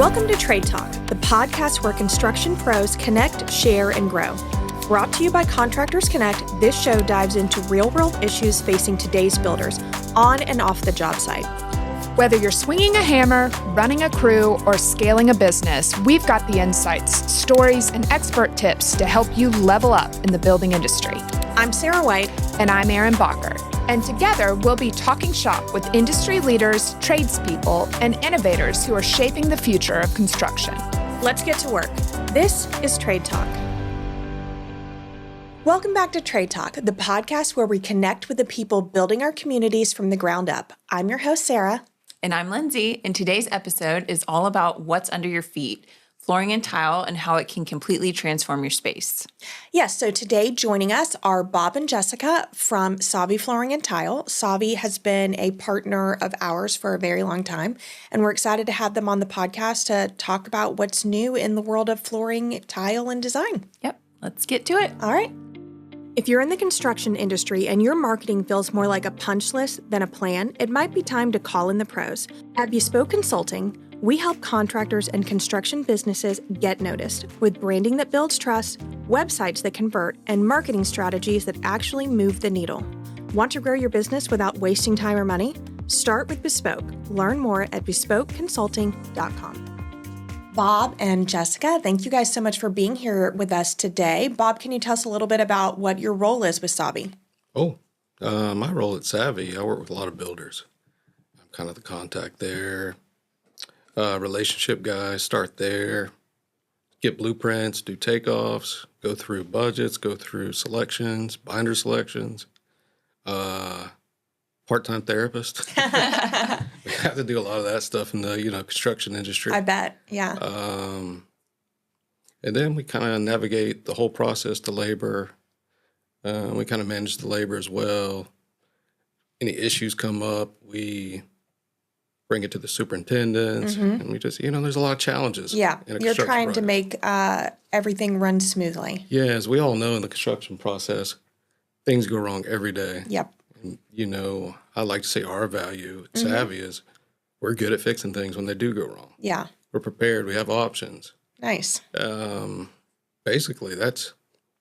Welcome to Trade Talk, the podcast where construction pros connect, share, and grow. Brought to you by Contractors Connect, this show dives into real-world issues facing today's builders on and off the job site. Whether you're swinging a hammer, running a crew, or scaling a business, we've got the insights, stories, and expert tips to help you level up in the building industry. I'm Sarah White. And I'm Erin Bacher. And together, we'll be talking shop with industry leaders, tradespeople, and innovators who are shaping the future of construction. Let's get to work. This is Trade Talk. Welcome back to Trade Talk, the podcast where we connect with the people building our communities from the ground up. I'm your host, Sarah. And I'm Lindsay, and today's episode is all about what's under your feet, flooring and tile, and how it can completely transform your space. Yes, so today joining us are Bob and Jessica from Savi Flooring Tile. Savi has been a partner of ours for a very long time, and we're excited to have them on the podcast to talk about what's new in the world of flooring, tile, and design. Yep, let's get to it. All right. If you're in the construction industry and your marketing feels more like a punch list than a plan, it might be time to call in the pros. At Bespoke Consulting, we help contractors and construction businesses get noticed with branding that builds trust, websites that convert, and marketing strategies that actually move the needle. Want to grow your business without wasting time or money? Start with Bespoke. Learn more at bespokeconsulting.com. Bob and Jessica, thank you guys so much for being here with us today. Bob, can you tell us a little bit about what your role is with Savi? My role at Savi, I work with a lot of builders. I'm kind of the contact there. Relationship guy, start there, get blueprints, do takeoffs, go through budgets, go through selections, binder selections, part-time therapist. We have to do a lot of that stuff in the, construction industry. I bet, yeah. And then we kind of navigate the whole process to labor. We kind of manage the labor as well. Any issues come up, we bring it to the superintendents, and we just, there's a lot of challenges. Yeah, you're trying to make everything run smoothly. Yeah, as we all know in the construction process, things go wrong every day. Yep. And, I like to say our value at Savi is we're good at fixing things when they do go wrong. Yeah. We're prepared. We have options. Nice. Basically, that's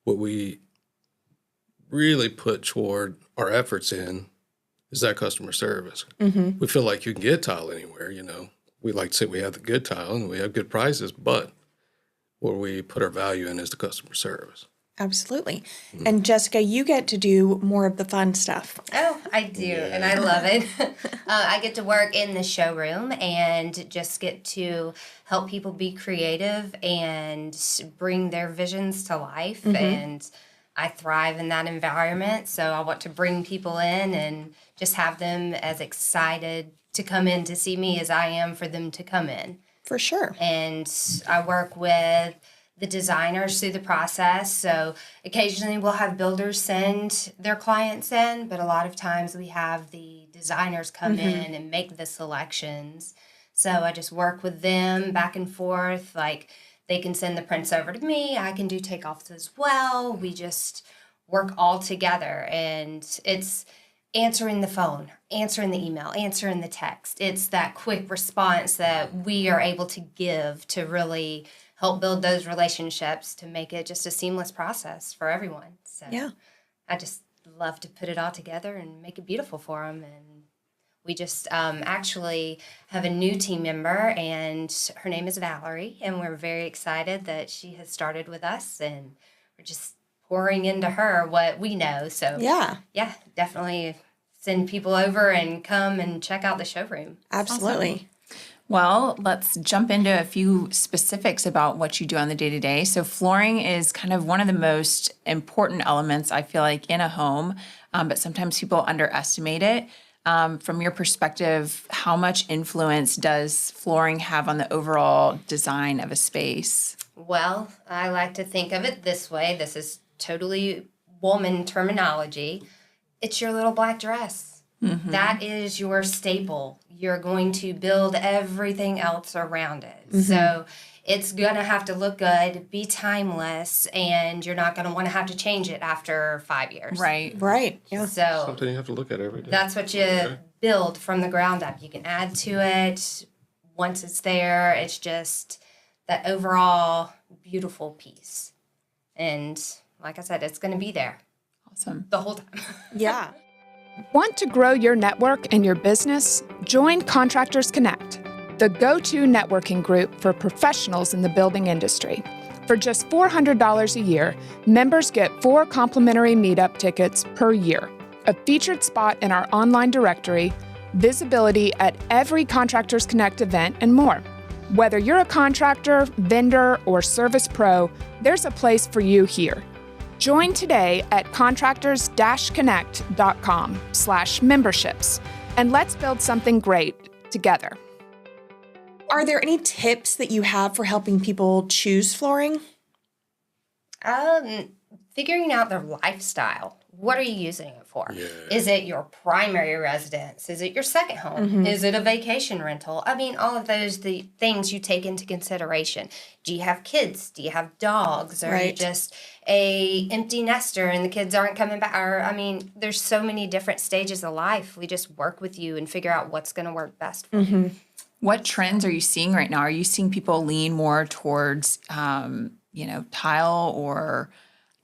what we really put toward our efforts in is that customer service. We feel like you can get tile anywhere, We like to say we have the good tile and we have good prices, but where we put our value in is the customer service. Absolutely. And Jessica, you get to do more of the fun stuff. Oh, I do, and I love it. I get to work in the showroom and just get to help people be creative and bring their visions to life, and I thrive in that environment, so I want to bring people in and just have them as excited to come in to see me as I am for them to come in. For sure. And I work with the designers through the process. So occasionally we'll have builders send their clients in, but a lot of times we have the designers come in and make the selections. So I just work with them back and forth. Like they can send the prints over to me. I can do takeoffs as well. We just work all together, and it's answering the phone, answering the email, answering the text. It's that quick response that we are able to give to really help build those relationships to make it just a seamless process for everyone. So yeah. I just love to put it all together and make it beautiful for them. And we just actually have a new team member, and her name is Valerie, and we're very excited that she has started with us, and we're just pouring into her what we know. So yeah, definitely send people over and come and check out the showroom. Absolutely. Awesome. Well, let's jump into a few specifics about what you do on the day-to-day. So flooring is kind of one of the most important elements, I feel like, in a home, but sometimes people underestimate it. From your perspective, how much influence does flooring have on the overall design of a space? Well, I like to think of it this way. This is totally woman terminology. It's your little black dress. That is your staple. You're going to build everything else around it. So it's going to have to look good, be timeless, and you're not going to want to have to change it after 5 years. Right. Yeah. So Something you have to look at every day. that's what you build from the ground up. You can add to it once it's there, it's just that overall beautiful piece. And like I said, it's going to be there Awesome. the whole time. Yeah. Want to grow your network and your business? Join Contractors Connect, the go-to networking group for professionals in the building industry. For just $400 a year, members get 4 complimentary meetup tickets per year, a featured spot in our online directory, visibility at every Contractors Connect event, and more. Whether you're a contractor, vendor, or service pro, there's a place for you here. Join today at contractors-connect.com/memberships, and let's build something great together. Are there any tips that you have for helping people choose flooring? Figuring out their lifestyle. What are you using it for? Yeah. Is it your primary residence? Is it your second home? Is it a vacation rental? I mean, all of those the things you take into consideration. Do you have kids? Do you have dogs? Or are you Right. just a empty nester and the kids aren't coming back? Or I mean, there's so many different stages of life. We just work with you and figure out what's going to work best for you. What trends are you seeing right now? Are you seeing people lean more towards, tile or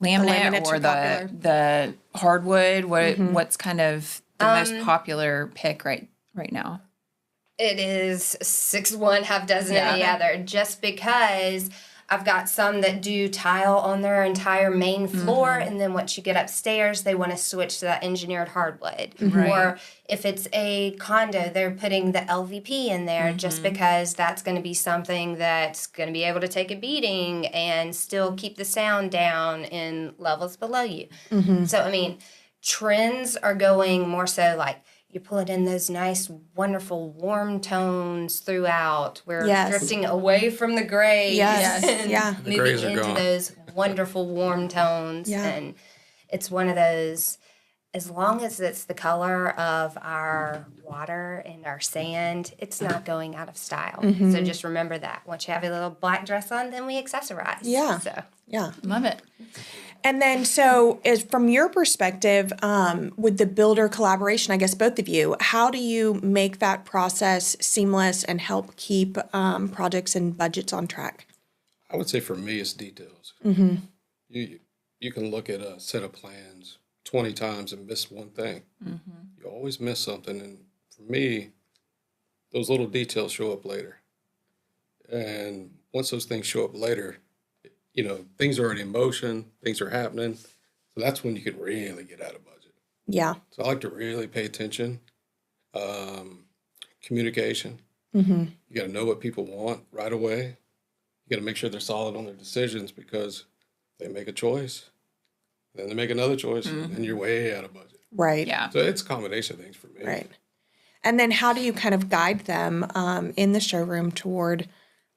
laminate laminates or are popular. the hardwood? What's kind of the most popular pick right now? It is 6 one, half dozen of the Yeah. other. Just because I've got some that do tile on their entire main floor, and then once you get upstairs, they want to switch to that engineered hardwood. Right. Or if it's a condo, they're putting the LVP in there just because that's going to be something that's going to be able to take a beating and still keep the sound down in levels below you. So, I mean, trends are going more so like, you pull it in those nice, wonderful, warm tones throughout. We're Yes. drifting away from the grays. Yes. And Yeah. The moving grays are into gone. those wonderful, warm tones. Yeah. And it's one of those, as long as it's the color of our water and our sand, it's not going out of style. So just remember that. Once you have a little black dress on, then we accessorize. Yeah. So. Yeah. Love it. And then, so is from your perspective, with the builder collaboration, I guess both of you, how do you make that process seamless and help keep projects and budgets on track? I would say for me, it's details. You can look at a set of plans 20 times and miss one thing. You always miss something. And for me, those little details show up later. And once those things show up later, things are already in motion, things are happening. So that's when you can really get out of budget. Yeah. So I like to really pay attention. Communication. You got to know what people want right away. You got to make sure they're solid on their decisions, because they make a choice, then they make another choice, and you're way out of budget. Right. Yeah. So it's a combination of things for me. Right. And then how do you kind of guide them in the showroom toward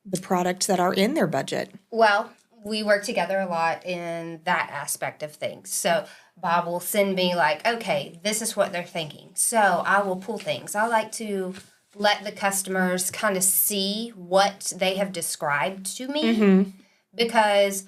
the products that are in their budget? Well, we work together a lot in that aspect of things. So Bob will send me like, okay, this is what they're thinking. So I will pull things. I like to let the customers kind of see what they have described to me, because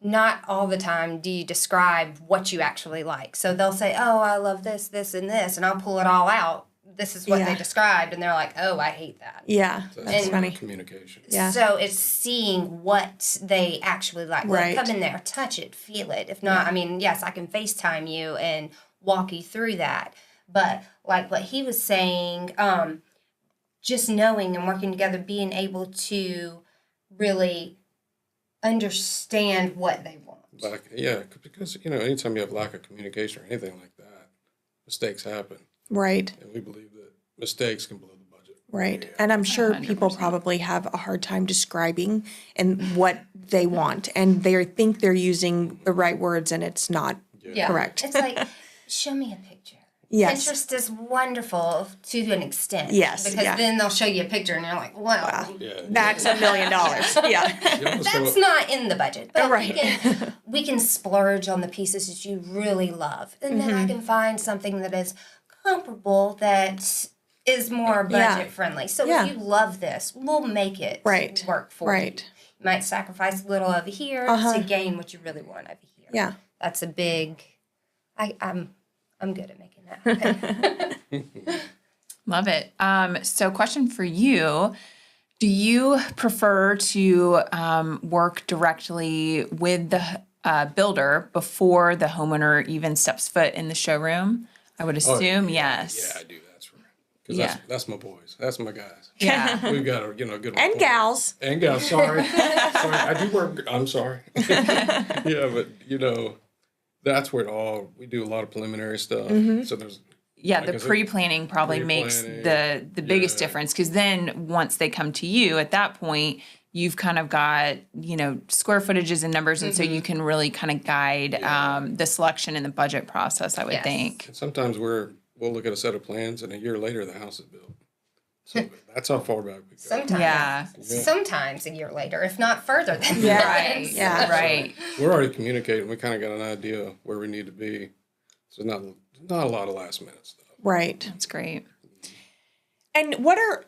not all the time do you describe what you actually like. So they'll say, oh, I love this, this, and this, and I'll pull it all out. This is what Yeah. they described, and they're like, oh, I hate that. Yeah. So That's And- funny. Communication. Yeah. So it's seeing what they actually like. Right. Like, come in there, touch it, feel it. If not, I mean, yes, I can FaceTime you and walk you through that. But like what he was saying, just knowing and working together, being able to really understand what they want. Because anytime you have lack of communication or anything like that, mistakes happen, Right. and we believe that mistakes can blow the budget. Right. And I'm sure people probably have a hard time describing and what they want, and they think they're using the right words and it's not Yeah. correct. It's like, show me a picture. Yes. Pinterest is wonderful to an extent. Yes, Because yeah. then they'll show you a picture and you're like, wow. Yeah. That's $1 million. Yeah. You almost That's go- not in the budget, but Right. we can splurge on the pieces that you really love, and then I can find something that is comparable that is more Yeah. budget friendly. So Yeah. if you love this, we'll make it Right. work for Right. you. You might sacrifice a little over here to gain what you really want over here. Yeah. That's a big. I'm good at making that happen. Love it. So question for you. Do you prefer to work directly with the builder before the homeowner even steps foot in the showroom? I would assume, yes. Yeah, I do. That's right. Because Yeah. that's my boys. That's my guys. Yeah. We've got a good And rapport. gals. And gals. Sorry, I do work. I'm sorry. Yeah, but that's where we do a lot of preliminary stuff. So there's Yeah, like the I said, pre-planning probably makes the biggest difference, because then once they come to you at that point, you've kind of got, square footages and numbers, and so you can really kind of guide the selection and the budget process, I would Yes. think. And sometimes we'll look at a set of plans, and a year later the house is built. So that's how far back we go. Sometimes. Yeah. Sometimes a year later, if not further than Yeah. that. Right. Yeah. Right. We're already communicating. We kind of got an idea where we need to be. So not a lot of last minute stuff. Right. That's great. And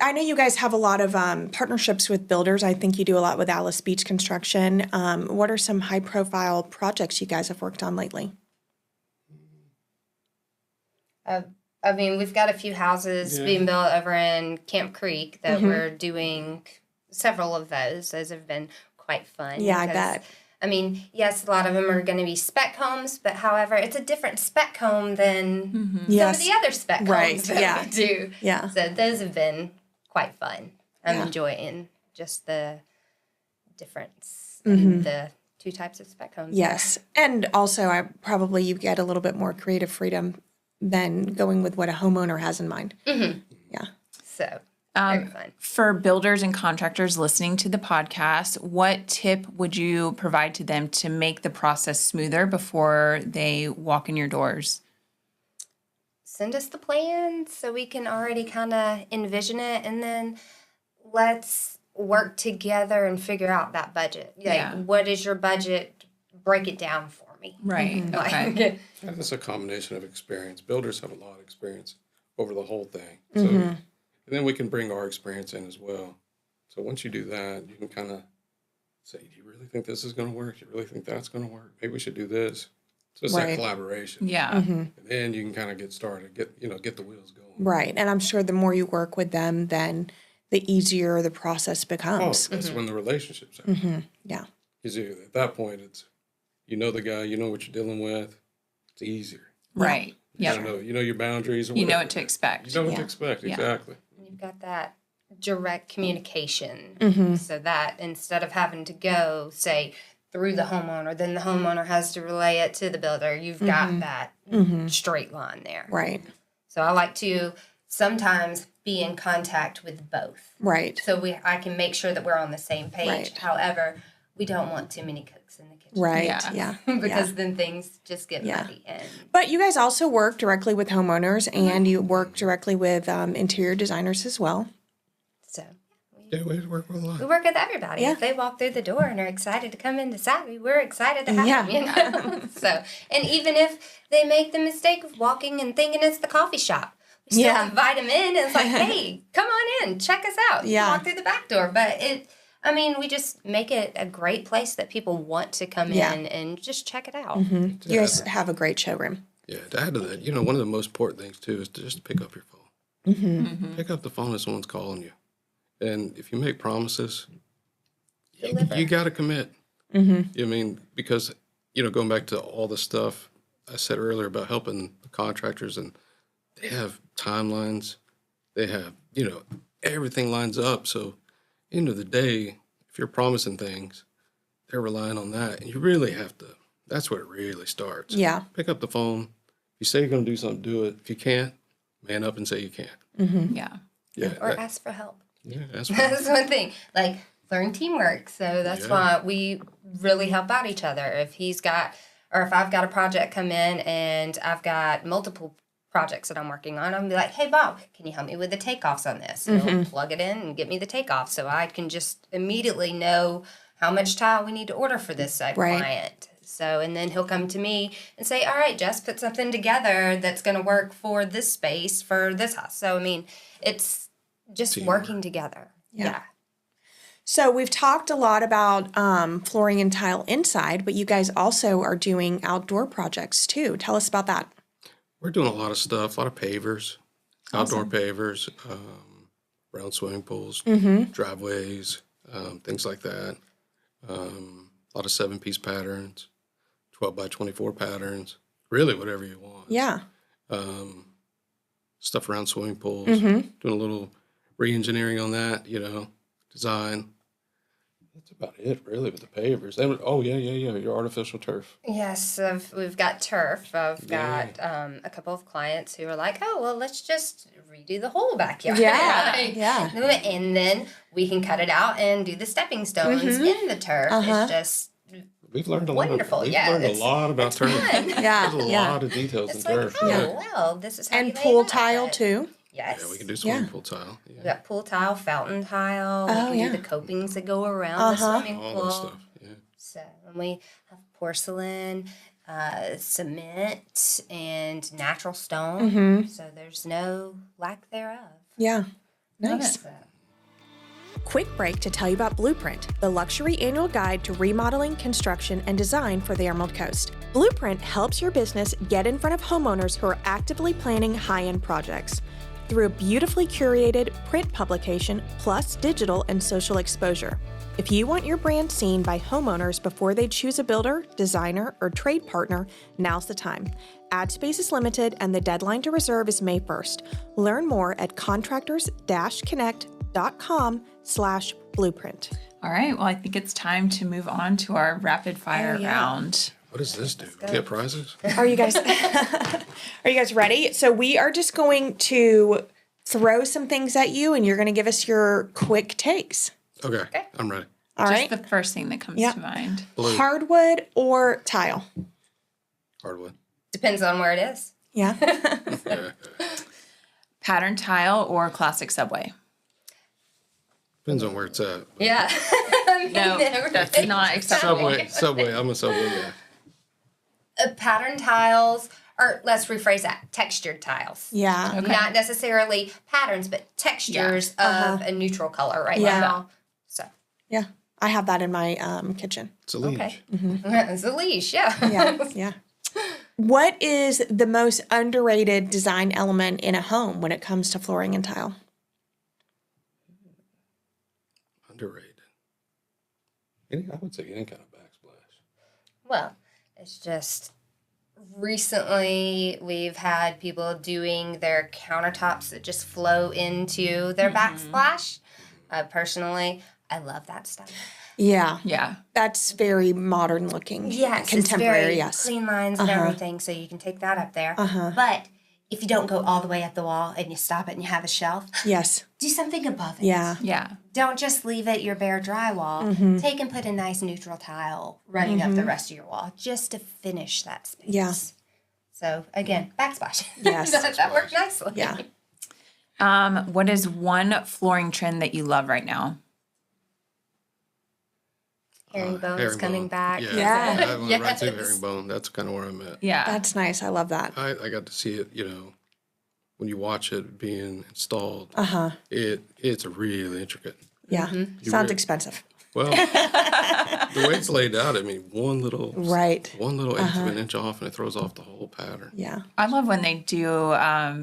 I know you guys have a lot of partnerships with builders. I think you do a lot with Alice Beach Construction. What are some high profile projects you guys have worked on lately? I mean, we've got a few houses being built over in Camp Creek that we're doing several of those. Those have been quite fun. Yeah, I because, bet. I mean, yes, a lot of them are going to be spec homes, but however, it's a different spec home than Yes. some of the other spec Right, homes that yeah. we do. Yeah. So those have been quite fun. I'm Yeah. enjoying just the difference in the two types of spec homes. Yes. And also, you get a little bit more creative freedom than going with what a homeowner has in mind. Yeah. So very fun. For builders and contractors listening to the podcast, what tip would you provide to them to make the process smoother before they walk in your doors? Send us the plans so we can already kind of envision it, and then let's work together and figure out that budget. Like, Yeah. what is your budget? Break it down for me. Right. Okay. Like, And it's a combination of experience. Builders have a lot of experience over the whole thing. So, and then we can bring our experience in as well. So once you do that, you can kind of say, do you really think this is going to work? Do you really think that's going to work? Maybe we should do this. So it's Right. that collaboration. Yeah. And then you can kind of get started, get the wheels going. Right. And I'm sure the more you work with them, then the easier the process Oh, becomes. that's when the relationships are. Yeah. Because at that point, it's, the guy, you know what you're dealing with. It's easier. Right. You Yeah. know your boundaries. Or You know whatever. what to expect. You know what Yeah. to expect, Yeah. exactly. you've got that direct communication, so that instead of having to go, say, through the homeowner, then the homeowner has to relay it to the builder. You've got that straight line there. Right. So I like to sometimes be in contact with both. Right. So I can make sure that we're on the same page. Right. However, we don't want too many cooks in the kitchen. Right. Yeah. Yeah. because then things just get Yeah. muddy. And But you guys also work directly with homeowners and you work directly with interior designers as well. so Yeah, we work with a lot. we work with everybody. Yeah. If they walk through the door and are excited to come into Savi, we're excited to have Yeah. them. You know? So, and even if they make the mistake of walking and thinking it's the coffee shop, we still Yeah. invite them in. And it's like, hey, come on in, check us out. You Yeah. can walk through the back door. But we just make it a great place that people want to come Yeah. in and just check it out. You guys have a great showroom. Yeah, to add to that, one of the most important things too is to just pick up your phone. Pick up the phone if someone's calling you. And if you make promises, you got to commit. Because, going back to all the stuff I said earlier about helping the contractors, and they have timelines, they have, everything lines up. So, end of the day, if you're promising things, they're relying on that. And you really have to, that's where it really starts. Yeah. Pick up the phone. If you say you're going to do something, do it. If you can't, man up and say you can't. Yeah. Yeah. Or ask for help. Yeah, that's That's one thing. Like, learn teamwork. So that's why we really help out each other. If if I've got a project come in and I've got multiple projects that I'm working on, I'm be like, hey, Bob, can you help me with the takeoffs on this? And he'll plug it in and get me the takeoff, so I can just immediately know how much tile we need to order for this said Right. client. So, and then he'll come to me and say, all right, Jess, put something together that's going to work for this space, for this house. So, it's just working together. Yeah. So we've talked a lot about flooring and tile inside, but you guys also are doing outdoor projects too. Tell us about that. We're doing a lot of stuff, a lot of pavers, outdoor pavers. around swimming pools, driveways, things like that. A lot of 7-piece patterns, 12 by 24 patterns, really whatever you want. Yeah. Stuff around swimming pools, doing a little re-engineering on that, design. That's about it, really, with the pavers. Your artificial turf. Yes, we've got turf. I've got a couple of clients who are like, oh, well, let's just redo the whole backyard. Yeah, Like, yeah. And then we can cut it out and do the stepping stones in the turf. It's just We've learned a wonderful. lot. We've learned a lot about turf. Yeah. There's a lot of details It's in like, turf. well, this is how you And lay pool it out. tile too. Yes. Yeah, we can do swimming pool tile. We Yeah, got pool tile, fountain tile. Oh, We can yeah. do the copings that go around the swimming all pool. that stuff. Yeah. So, and we have porcelain, cement, and natural stone. So there's no lack thereof. Yeah. Nice. So, Quick break to tell you about Blueprint, the luxury annual guide to remodeling, construction, and design for the Emerald Coast. Blueprint helps your business get in front of homeowners who are actively planning high-end projects. Through a beautifully curated print publication plus digital and social exposure. If you want your brand seen by homeowners before they choose a builder, designer, or trade partner, now's the time. Ad space is limited and the deadline to reserve is May 1st. Learn more at contractors-connect.com/blueprint. All right. Well, I think it's time to move on to our rapid fire round. What does this do? Get prizes? Are you guys ready? So we are just going to throw some things at you and you're going to give us your quick takes. Okay, I'm ready. All Just right. the first thing that comes Yeah. to mind. Blue. Hardwood or tile? Hardwood. depends on where it is. Yeah. Yeah. Pattern tile or classic subway? Depends on where it's at. Yeah. No, that's not acceptable. Subway. I'm a Subway guy. Pattern tiles, or let's rephrase that, textured tiles. Yeah. Okay. Not necessarily patterns, but textures of a neutral color right Yeah. now. So, Yeah. I have that in my kitchen. It's a leash. okay. It's a leash, yeah. Yeah. Yeah. What is the most underrated design element in a home when it comes to flooring and tile? Underrated. I would say any kind of backsplash. Well, it's just recently we've had people doing their countertops that just flow into their backsplash. Personally, I love that stuff. Yeah. Yeah. That's very modern looking. Yes, Contemporary, it's very yes. clean lines and everything, so you can take that up there. But if you don't go all the way up the wall and you stop it and you have a shelf, Yes. do something above it. Yeah. Yeah. Don't just leave it your bare drywall. Take and put a nice neutral tile running up the rest of your wall just to finish that space. Yeah. So again, backsplash. Yes. that worked nicely. Yeah. What is one flooring trend that you love right now? Herringbone's coming back. Yeah. I went right to Yes. herringbone. That's kind of where I'm at. Yeah. That's nice. I love that. I got to see it, when you watch it being installed. Uh-huh. It's really intricate. Yeah. You Sounds really- expensive. Well, the way it's laid out, one little Right. eighth of an inch off, and it throws off the whole pattern. Yeah. I love when they do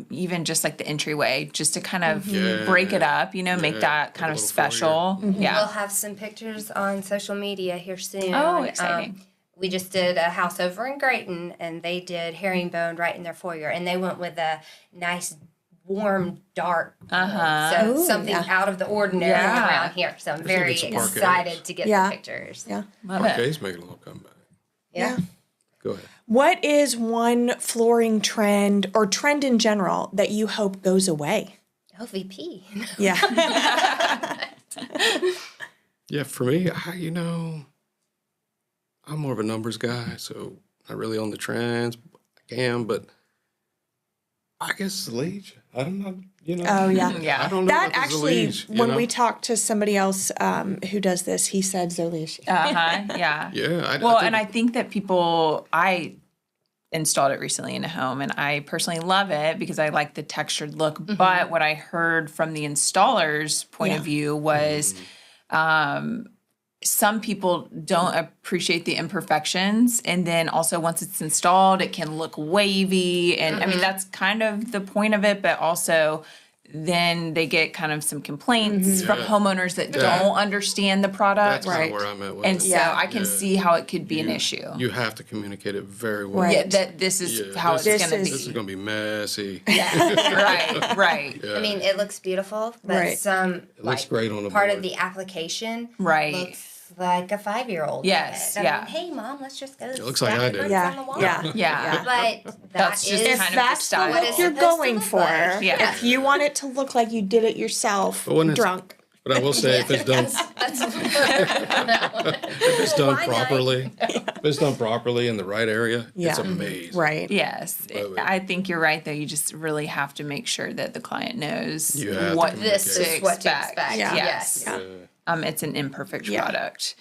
even just like the entryway, just to kind of Yeah. break it up, make that kind a of little special. We'll Yeah. have some pictures on social media here soon. Oh, exciting. We just did a house over in Grayton, and they did herringbone right in their foyer, and they went with a nice, warm, dark. So Ooh, something yeah. out of the ordinary Yeah. around here. So I'm very get some parquets. excited to get Yeah. the pictures. Yeah. Love it. Parquet's making a little comeback. Yeah. Go ahead. What is one flooring trend or trend in general that you hope goes away? OVP. Yeah. Yeah, for me, I'm more of a numbers guy, so not really on the trends. I can, but I guess it's a leash. I don't know. Oh, yeah. Yeah. I don't know. That if it's a actually, leash, when we talked to somebody else who does this, he said Zolish. Yeah. Yeah. Well, and I think that I installed it recently in a home, and I personally love it because I like the textured look. But what I heard from the installer's point of view was some people don't appreciate the imperfections. And then also once it's installed, it can look wavy. And I mean, that's kind of the point of it, but also then they get kind of some complaints from homeowners that don't understand the product. That's kind of where I'm at with And it. so I can see how it could be an issue. You have to communicate it very well. Yeah, that this is how it's going to be. This is going to be messy. Right. I mean, it looks beautiful, but Right. some It looks great on the part board. of the application Right. looks like a 5-year-old. Yes, did it. yeah. Mean, hey, Mom, let's just go. It looks like I do. On Yeah, the wall. yeah. Yeah. But That's just is kind of the That's the style. what look it's you're supposed to going look for. like. Yeah. If you want it to look like you did it yourself, But when it's- drunk. But I will say, if it's done, That's if it's done Why not? properly, if it's done properly in the right area, it's Yeah. amazing. Right. Yes. Love it. I think you're right, though. You just really have to make sure that the client knows You have to what communicate. this is what to expect. Yeah. Yes. Yeah. It's an imperfect Yeah. product.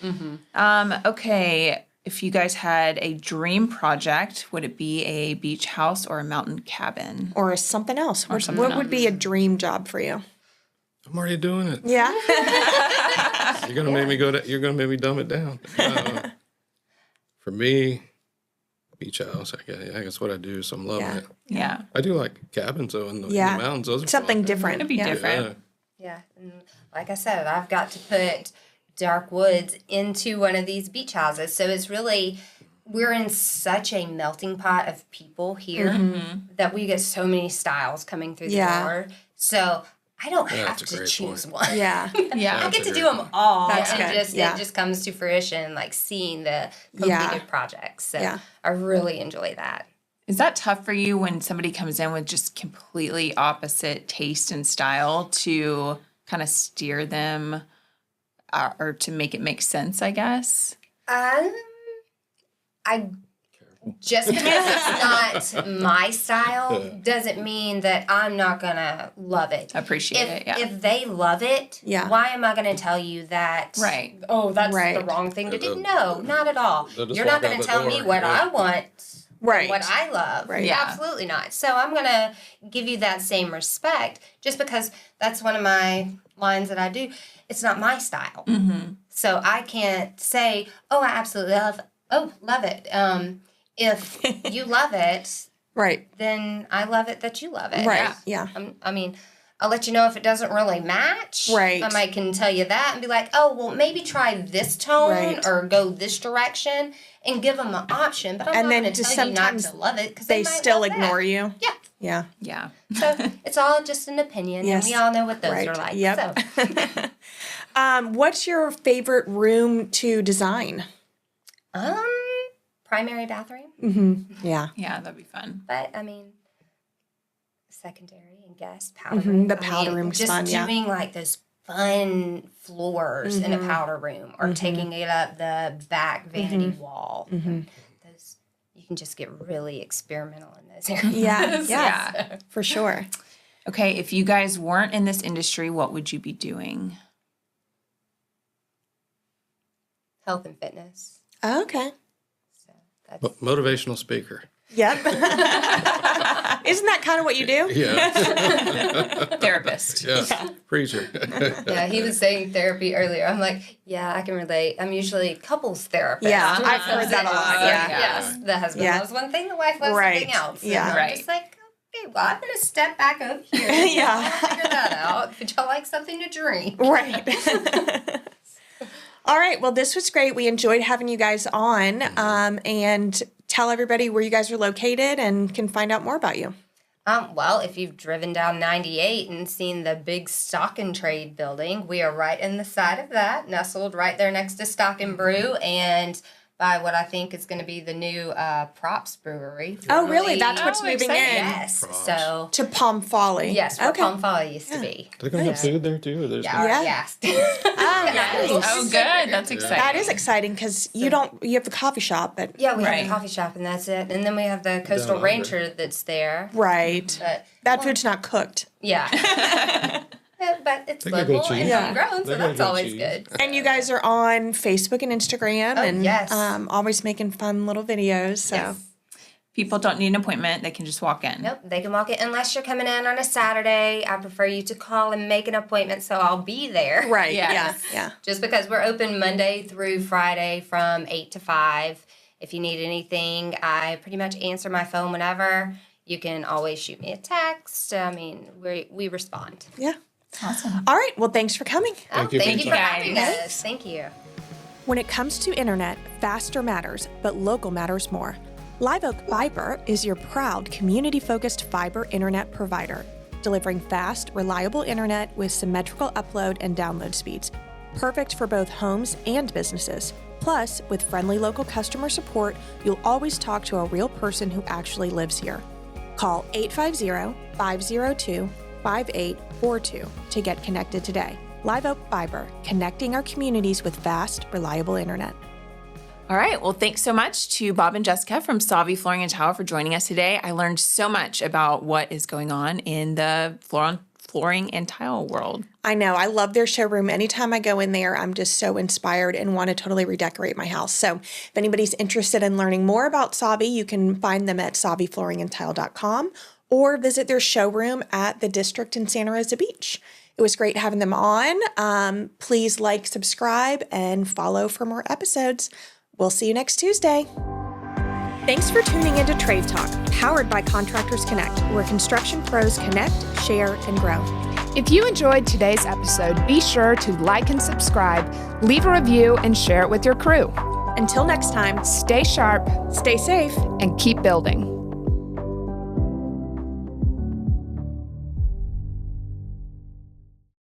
Okay. If you guys had a dream project, would it be a beach house or a mountain cabin? Or something else. What would be a dream job for you? I'm already doing it. Yeah. You're gonna make me go. You're gonna make me dumb it down. For me, beach house. I guess that's what I do. So I'm loving Yeah. it. Yeah. I do like cabins though in the Yeah. mountains. Those are Something fun. different. It'd be Yeah. different. Yeah, and like I said, I've got to put dark woods into one of these beach houses. So it's really, we're in such a melting pot of people here that we get so many styles coming through the Yeah. door. So I don't have That's a to great choose point. one. Yeah. Yeah. I That's get a to do great them all, That's and good. just Yeah. it just comes to fruition, like seeing the Yeah. completed projects. So Yeah. I really enjoy that. Is that tough for you when somebody comes in with just completely opposite taste and style to kind of steer them or to make it make sense, I guess? I just because it's not my style doesn't mean that I'm not gonna love it. Appreciate it, yeah. If they love it, Yeah. why am I gonna tell you that? Right. Oh, that's the Right. wrong thing to do. They'll- No, not at all. they'll just You're not walk out gonna the tell me door, what yeah. I want. Right. What I love. Right. Yeah. Absolutely not. So I'm going to give you that same respect just because that's one of my lines that I do. It's not my style. Mm-hmm. So I can't say, oh, I absolutely love it. If you love it, Right. then I love it that you love it. Right. Yeah. I mean, I'll let you know if it doesn't really match. Right. I might can tell you that and be like, oh, well, maybe try this tone Right. or go this direction and give them an option. But I'm And not then going to just tell you not sometimes to love it because They might still love that. ignore you. Yeah. Yeah. Yeah. So it's all just an opinion, Yes. and we all know what those Right. are like. Yep. So, What's your favorite room to design? primary bathroom, Yeah. Yeah, that'd be fun. but I mean, secondary and guest powder room. The I powder mean, room's just fun, yeah. doing like those fun floors in a powder room, or taking it up the back vanity wall. Those you can just get really experimental in those areas. Yeah. Yeah. Yeah. For sure. Okay, if you guys weren't in this industry, what would you be doing? Health and fitness. Okay. So that's Motivational speaker. Yep. Isn't that kind of what you do? Yeah. Therapist. Yeah. Preacher. yeah, he was saying therapy earlier. I'm like, yeah, I can relate. I'm usually couples therapist. Yeah, I've heard that a lot, yeah. Yes, the husband Yeah. loves one thing, the wife loves Right. something else. And Yeah. I'm Right. just like, okay, well, I'm gonna step back over here. Yeah. I'll figure that out. But y'all like something to drink. Right. All right. Well, this was great. We enjoyed having you guys on. And tell everybody where you guys are located and can find out more about you. Well, if you've driven down 98 and seen the big Stock and Trade building, we are right in the side of that, nestled right there next to Stock and Brew, and by what I think is going to be the new Props Brewery. Oh, really? formerly- That's what's moving in Yes. Props. So, to Palm Folly. yes, where Okay. Palm Folly used to be. They're gonna have food there too. Or there's Yeah, Yeah. yes. Oh, nice. Oh, good. That's exciting. That is exciting because you have the coffee shop, but Yeah, we have Right. a coffee shop, and that's it. And then we have the Coastal under. Rancher that's there. right. But That food's not cooked. yeah. But it's They got good local and cheese. Yeah. homegrown, so They got that's good always cheese. good. And you guys are on Facebook and Instagram and yes. always making fun little videos. So Yes. People don't need an appointment. They can just walk in. Nope, they can walk it unless you're coming in on a Saturday. I prefer you to call and make an appointment so I'll be there. right. Yes. Yeah. Just because we're open Monday through Friday from 8 to 5. If you need anything, I pretty much answer my phone whenever. you can always shoot me a text. I mean, we respond. Yeah. Awesome. All right. Well, thanks for coming. Thank you for Thank you your for time. having us. Thank you. When it comes to internet, faster matters, but local matters more. Live Oak Fiber is your proud community-focused fiber internet provider, delivering fast, reliable internet with symmetrical upload and download speeds, perfect for both homes and businesses. Plus, with friendly local customer support, you'll always talk to a real person who actually lives here. Call 850-502-5842 to get connected today. Live Oak Fiber, connecting our communities with fast, reliable internet. All right. Well, thanks so much to Bob and Jessica from Savi Flooring Tile for joining us today. I learned so much about what is going on in the flooring and tile world. I know. I love their showroom. Anytime I go in there, I'm just so inspired and want to totally redecorate my house. So if anybody's interested in learning more about Savi, you can find them at saviflooringandtile.com or visit their showroom at the District in Santa Rosa Beach. It was great having them on. Please like, subscribe, and follow for more episodes. We'll see you next Tuesday. Thanks for tuning into Trade Talk, powered by Contractors Connect, where construction pros connect, share, and grow. If you enjoyed today's episode, be sure to like and subscribe, leave a review, and share it with your crew. Until next time, Stay sharp stay safe. and keep building.